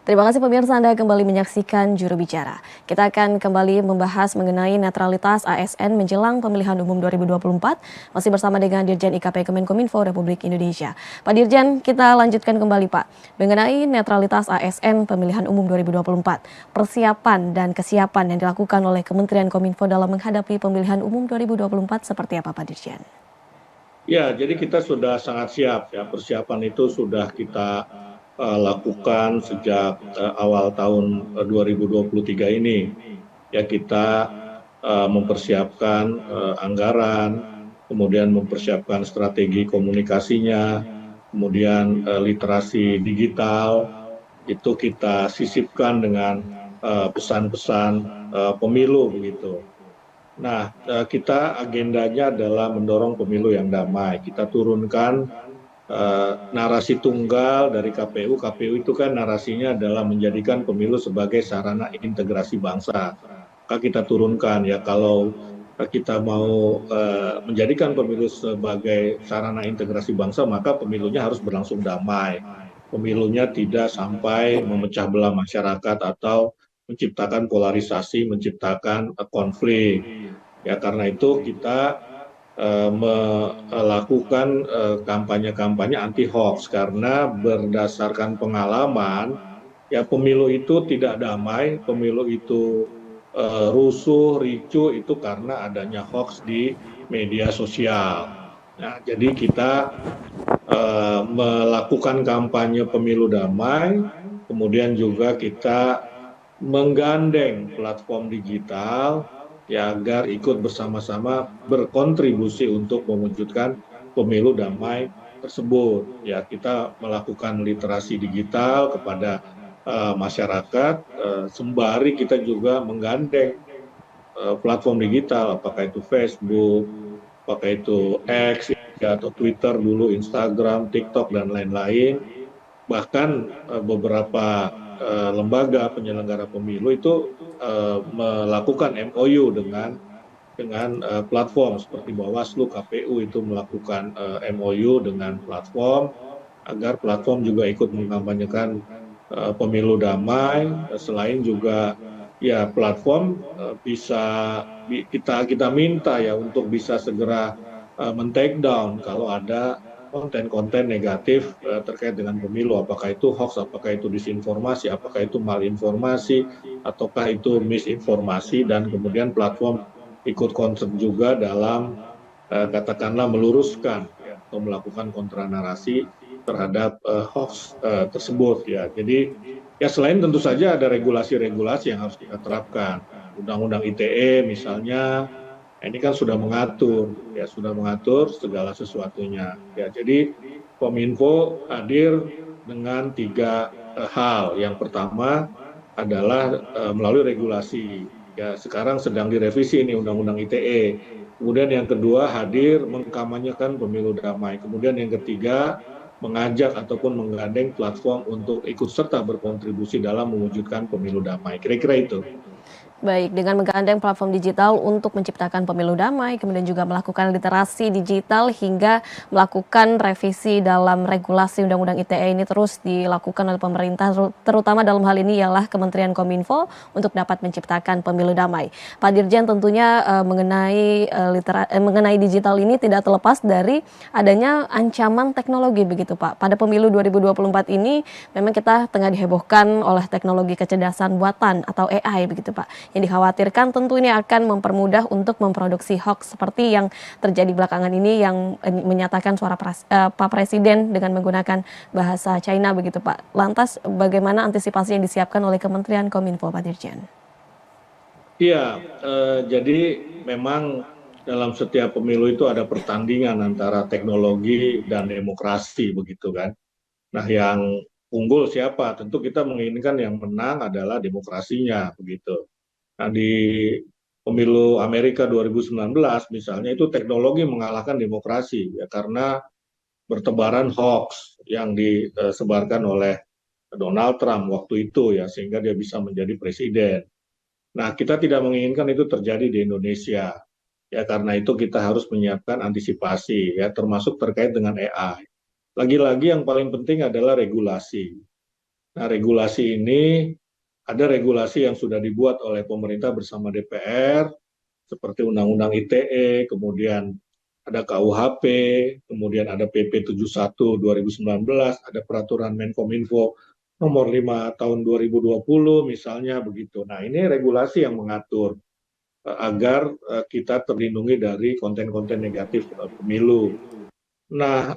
Terima kasih pemirsa, Anda kembali menyaksikan Juru Bicara. Kita akan kembali membahas mengenai netralitas ASN menjelang pemilihan umum 2024, masih bersama dengan Dirjen IKP Kemenkominfo Republik Indonesia. Pak Dirjen, kita lanjutkan kembali Pak, mengenai netralitas ASN pemilihan umum 2024, persiapan dan kesiapan yang dilakukan oleh Kementerian Kominfo dalam menghadapi pemilihan umum 2024 seperti apa Pak Dirjen? Ya, jadi kita sudah sangat siap ya. Persiapan itu sudah kita lakukan sejak awal tahun 2023 ini. Ya, kita mempersiapkan anggaran, kemudian mempersiapkan strategi komunikasinya, kemudian literasi digital itu kita sisipkan dengan pesan-pesan pemilu begitu. Nah, kita agendanya adalah mendorong pemilu yang damai. Kita turunkan narasi tunggal dari KPU. KPU itu kan narasinya adalah menjadikan pemilu sebagai sarana integrasi bangsa. Maka kita turunkan ya, kalau kita mau menjadikan pemilu sebagai sarana integrasi bangsa, maka pemilunya harus berlangsung damai. Pemilunya tidak sampai memecah belah masyarakat atau menciptakan polarisasi, menciptakan konflik. Ya, karena itu kita melakukan kampanye-kampanye anti hoax, karena berdasarkan pengalaman ya pemilu itu tidak damai, pemilu itu rusuh, ricuh itu karena adanya hoax di media sosial. Nah, jadi kita melakukan kampanye pemilu damai, kemudian juga kita menggandeng platform digital ya agar ikut bersama-sama berkontribusi untuk mewujudkan pemilu damai tersebut. Ya, kita melakukan literasi digital kepada masyarakat, sembari kita juga menggandeng platform digital, apakah itu Facebook, apakah itu X ya, atau Twitter dulu, Instagram, TikTok dan lain-lain. Bahkan beberapa lembaga penyelenggara pemilu itu melakukan MOU dengan platform seperti Bawaslu, KPU itu melakukan MOU dengan platform agar platform juga ikut mengkampanyekan pemilu damai. Selain juga ya platform bisa kita minta ya untuk bisa segera men-take down kalau ada konten-konten negatif terkait dengan pemilu, apakah itu hoax, apakah itu disinformasi, apakah itu malinformasi, ataukah itu misinformasi, dan kemudian platform ikut concern juga dalam katakanlah meluruskan ya, atau melakukan kontranarasi terhadap hoax tersebut ya. Jadi ya selain tentu saja ada regulasi-regulasi yang harus kita terapkan. Undang-Undang ITE misalnya, ini kan sudah mengatur segala sesuatunya. Ya, jadi Kominfo hadir dengan tiga hal. Yang pertama adalah melalui regulasi. Ya, sekarang sedang direvisi ini Undang-Undang ITE. Kemudian yang kedua hadir mengkampanyekan pemilu damai. Kemudian yang ketiga mengajak ataupun menggandeng platform untuk ikut serta berkontribusi dalam mewujudkan pemilu damai. Kira-kira itu. Baik, dengan menggandeng platform digital untuk menciptakan pemilu damai, kemudian juga melakukan literasi digital hingga melakukan revisi dalam regulasi Undang-Undang ITE ini terus dilakukan oleh pemerintah, terutama dalam hal ini ialah Kementerian Kominfo untuk dapat menciptakan pemilu damai. Pak Dirjen, tentunya mengenai digital ini tidak terlepas dari adanya ancaman teknologi begitu Pak. Pada pemilu 2024 ini memang kita tengah dihebohkan oleh teknologi kecerdasan buatan atau AI begitu Pak, yang dikhawatirkan tentu ini akan mempermudah untuk memproduksi hoax seperti yang terjadi belakangan ini yang menyatakan suara Pak Presiden dengan menggunakan bahasa China begitu Pak. Lantas bagaimana antisipasi yang disiapkan oleh Kementerian Kominfo Pak Dirjen? Iya, jadi memang dalam setiap pemilu itu ada pertandingan antara teknologi dan demokrasi begitu kan. Nah, yang unggul siapa? Tentu kita menginginkan yang menang adalah demokrasinya begitu. Nah, di pemilu Amerika 2019 misalnya itu teknologi mengalahkan demokrasi ya, karena bertebaran hoax yang disebarkan oleh Donald Trump waktu itu ya, sehingga dia bisa menjadi presiden. Nah, kita tidak menginginkan itu terjadi di Indonesia. Ya, karena itu kita harus menyiapkan antisipasi ya, termasuk terkait dengan AI. Lagi-lagi yang paling penting adalah regulasi. Nah, regulasi ini ada regulasi yang sudah dibuat oleh pemerintah bersama DPR, seperti Undang-Undang ITE, kemudian ada KUHP, kemudian ada PP 71 2019, ada peraturan Menkominfo nomor 5 tahun 2020 misalnya begitu. Nah, ini regulasi yang mengatur agar kita terlindungi dari konten-konten negatif pemilu. Nah,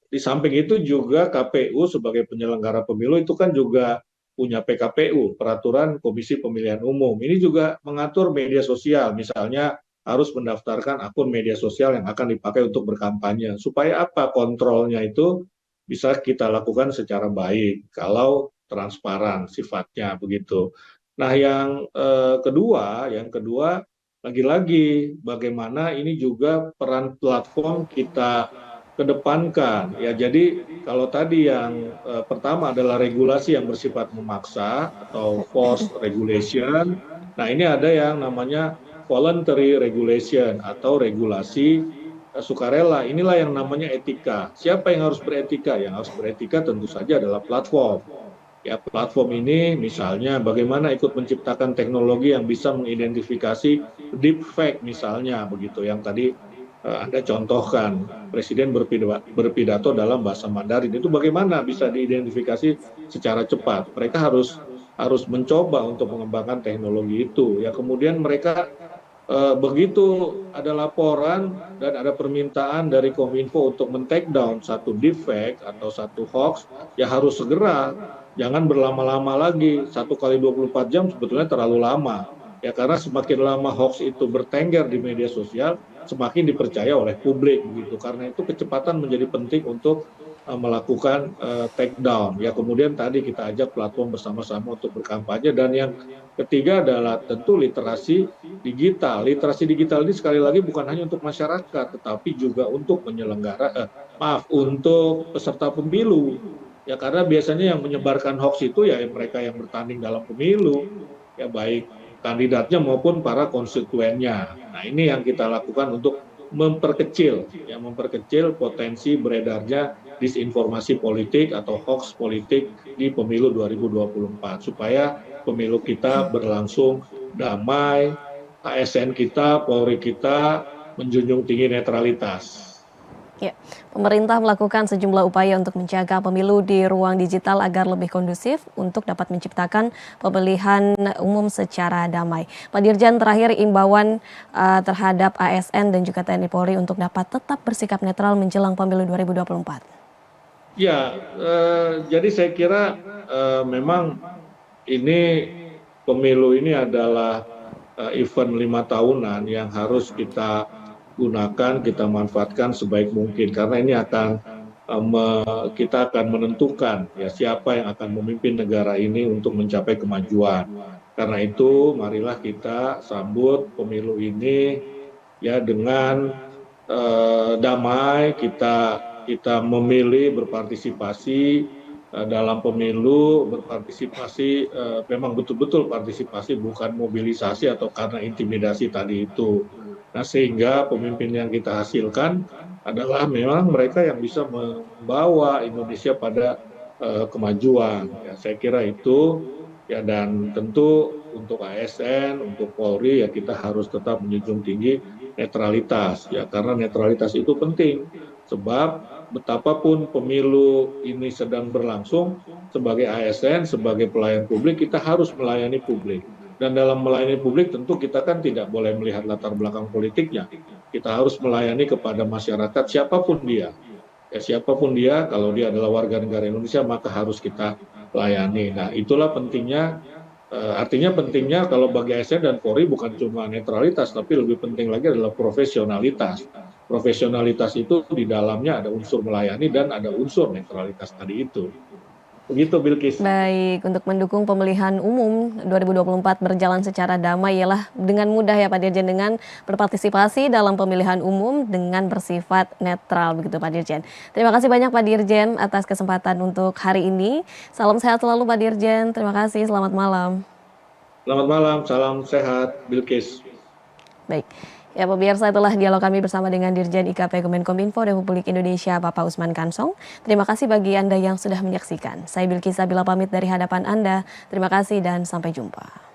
di samping itu juga KPU sebagai penyelenggara pemilu itu kan juga punya PKPU, Peraturan Komisi Pemilihan Umum. Ini juga mengatur media sosial, misalnya harus mendaftarkan akun media sosial yang akan dipakai untuk berkampanye. Supaya apa? Kontrolnya itu bisa kita lakukan secara baik, kalau transparan sifatnya begitu. Nah, yang kedua lagi-lagi bagaimana ini juga peran platform kita kedepankan. Ya, jadi kalau tadi yang pertama adalah regulasi yang bersifat memaksa atau forced regulation. Nah, ini ada yang namanya voluntary regulation atau regulasi sukarela. Inilah yang namanya etika. Siapa yang harus beretika? Yang harus beretika tentu saja adalah platform. Ya, platform ini misalnya bagaimana ikut menciptakan teknologi yang bisa mengidentifikasi deepfake misalnya begitu, yang tadi Anda contohkan Presiden berpidato dalam bahasa Mandarin, itu bagaimana bisa diidentifikasi secara cepat. Mereka harus mencoba untuk mengembangkan teknologi itu. Ya, kemudian mereka begitu ada laporan dan ada permintaan dari Kominfo untuk men-take down satu deepfake atau satu hoax, ya harus segera, jangan berlama-lama lagi. 1 kali 24 jam sebetulnya terlalu lama. Ya, karena semakin lama hoax itu bertengger di media sosial, semakin dipercaya oleh publik begitu. Karena itu kecepatan menjadi penting untuk melakukan take down. Ya, kemudian tadi kita ajak platform bersama-sama untuk berkampanye, dan yang ketiga adalah tentu literasi digital. Literasi digital ini sekali lagi bukan hanya untuk masyarakat, tetapi juga untuk untuk peserta pemilu. Ya, karena biasanya yang menyebarkan hoax itu ya mereka yang bertanding dalam pemilu, ya baik kandidatnya maupun para konstituennya. Nah, ini yang kita lakukan untuk memperkecil potensi beredarnya disinformasi politik atau hoax politik di pemilu 2024, supaya pemilu kita berlangsung damai, ASN kita, Polri kita menjunjung tinggi netralitas. Ya, pemerintah melakukan sejumlah upaya untuk menjaga pemilu di ruang digital agar lebih kondusif untuk dapat menciptakan pemilihan umum secara damai. Pak Dirjen, terakhir imbauan terhadap ASN dan juga TNI Polri untuk dapat tetap bersikap netral menjelang pemilu 2024. Ya, jadi saya kira memang ini pemilu ini adalah event 5 tahunan yang harus kita gunakan, kita manfaatkan sebaik mungkin, karena ini kita akan menentukan ya siapa yang akan memimpin negara ini untuk mencapai kemajuan. Karena itu marilah kita sambut pemilu ini ya dengan damai, kita memilih berpartisipasi dalam pemilu, berpartisipasi memang betul-betul partisipasi, bukan mobilisasi atau karena intimidasi tadi itu. Nah, sehingga pemimpin yang kita hasilkan adalah memang mereka yang bisa membawa Indonesia pada kemajuan. Ya, saya kira itu ya, dan tentu untuk ASN, untuk Polri ya kita harus tetap menjunjung tinggi netralitas ya, karena netralitas itu penting. Sebab betapapun pemilu ini sedang berlangsung, sebagai ASN, sebagai pelayan publik, kita harus melayani publik. Dan dalam melayani publik tentu kita kan tidak boleh melihat latar belakang politiknya. Kita harus melayani kepada masyarakat siapapun dia. Ya, siapapun dia, kalau dia adalah warga negara Indonesia maka harus kita layani. Nah, itulah pentingnya, artinya pentingnya kalau bagi ASN dan Polri bukan cuma netralitas, tapi lebih penting lagi adalah profesionalitas. Profesionalitas itu di dalamnya ada unsur melayani dan ada unsur netralitas tadi itu. Begitu, Bilkis. Baik, untuk mendukung pemilihan umum 2024 berjalan secara damai ialah dengan mudah ya Pak Dirjen, dengan berpartisipasi dalam pemilihan umum dengan bersifat netral begitu Pak Dirjen. Terima kasih banyak Pak Dirjen atas kesempatan untuk hari ini. Salam sehat selalu Pak Dirjen. Terima kasih, selamat malam. Selamat malam, salam sehat, Bilkis. Baik. Ya pemirsa, itulah dialog kami bersama dengan Dirjen IKP Kemenkominfo Republik Indonesia Bapak Usman Kansong. Terima kasih bagi Anda yang sudah menyaksikan. Saya Bilkisa Bila pamit dari hadapan Anda. Terima kasih dan sampai jumpa.